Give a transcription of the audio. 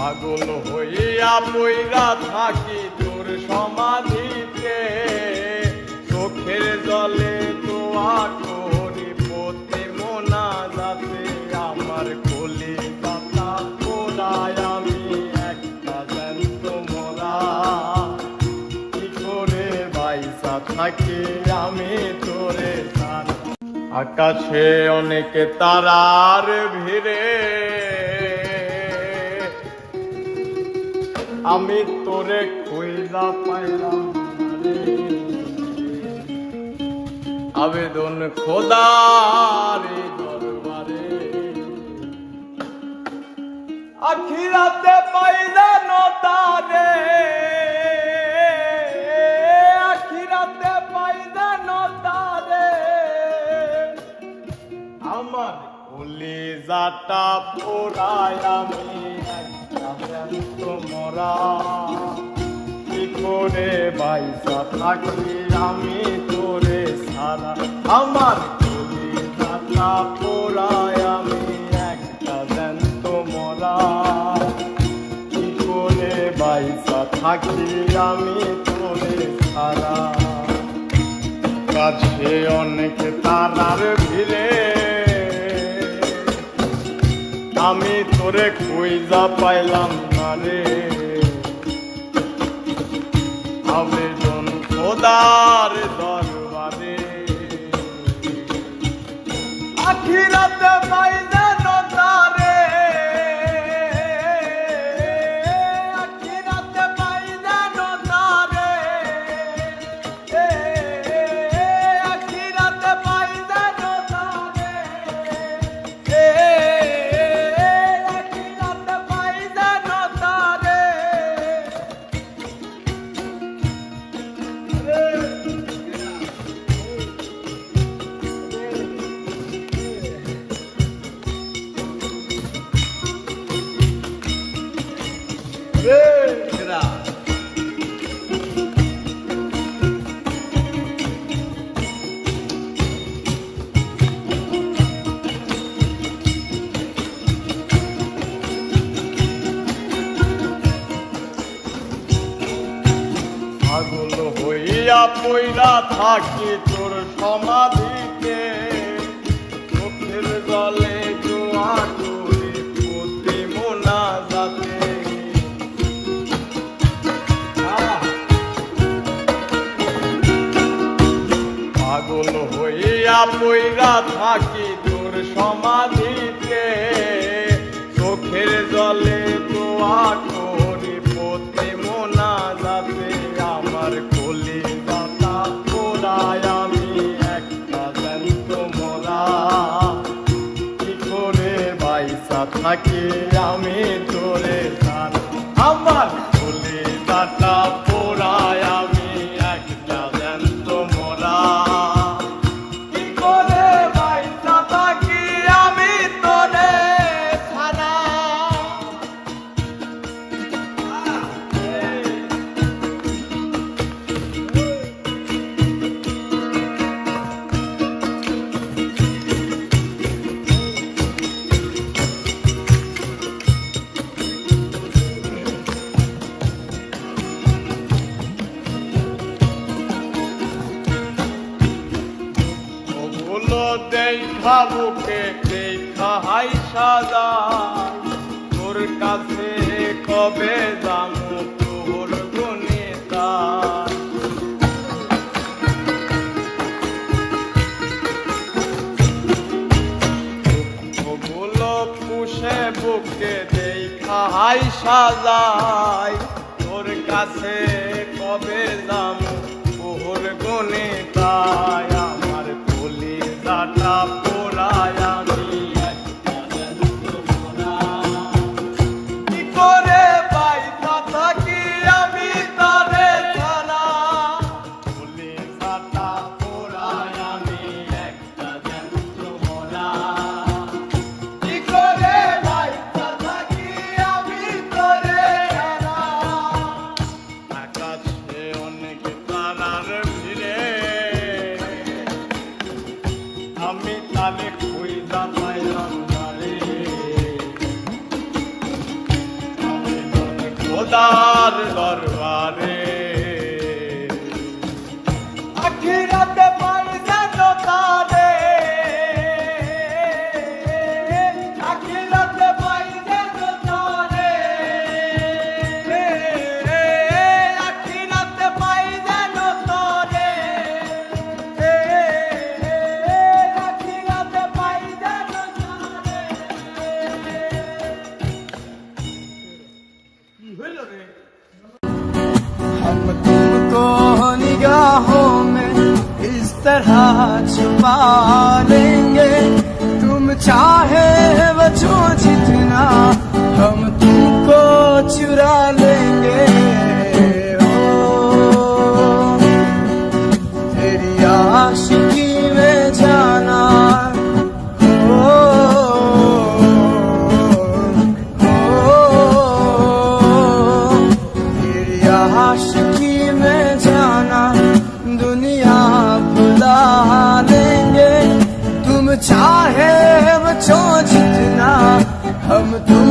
পাগল হইয়া পইরা থাকি তোর সমাধিতে, চোখের জলে দোয়া করি প্রতি মোনাজাতে। আমার কলি পাতা পোড়ায় আমি একটা জ্যান্ত মরা, কি করে বাইসা থাকি আমি তোরে ছাড়া। আকাশে অনেক তারার ভিড়ে আমি তোরে খুঁজা পাইলাম রে। আবেদন খোদার দরবারে, আখিরাতে পাইলেন তারে, আখিরাতে পাইলেন তারে। আমার কলিজাটা পোড়ায় আমি একটা জ্যান্ত মরা, কি করে বাইসা থাকি আমি তোরে ছাড়া। আমার কলিজাটা পোড়ায় আমি একটা জ্যান্ত মরা, কি করে বাইসা থাকি আমি তোরে ছাড়া। কাছে অনেক তারার ভিড়ে আমি তোরে খুঁজা পাইলাম না রে। আবেদন খোদার দরবারে, আখিরাতে পাইলেন তারে, আখিরাতে পাইলেন তারে, আখিরাতে পাইলেন তারে, আখিরাতে পাইলেন তারে। পাগল হইয়া পইরা থাকি তোর সমাধিতে, চোখের জলে দোয়া করি প্রতি মোনাজাতে। পাগল হইয়া পইরা থাকি তোর সমাধিতে, চোখের জলে দোয়া করি প্রতি মোনাজাতে। আমার কলিজাটা পোড়ায় আমি একটা জ্যান্ত মরা, কি করে বাইসা থাকি আমি তোরে ছাড়া। আমার কলিজাটা পোড়ায় আমি একটা জ্যান্ত মরা, কি করে বাইসা থাকি আমি তোরে ছাড়া। দেখা বুকে দেখা হাই সাজাই, তোর কাছে কবে যাবো তোর গুণিতাই। ওগুলো পুষে বুকে দেখা হাই সাজাই, তোর কাছে কবে যাবো তোর গুণিতাই। আমার কলিজাটা পোড়ায় আমি একটা জ্যান্ত মরা, কি করে বাইসা থাকি আমি তোরে ছাড়া। কলিজাটা পোড়ায় আমি একটা জ্যান্ত মরা, কি করে বাইসা থাকি আমি তোরে ছাড়া। আকাশে অনেক তারার ভিড়ে খোদার দরবারে আখিরাতে পাই যেন তারে আখিরাতে পাই যেন তারে আখিরাতে পাই যেন তারে আখিরাতে পাই যেন তারে কি হইল রে हम तुमको निगाहों में इस तरह छुपा लेंगे तुम चाहे बचो जितना हम तुमको चुरा लेंगे ओ तेरी आशिकी में जाना आशिकी में जाना दुनिया भुला लेंगे तुम चाहे बचो जितना हम तो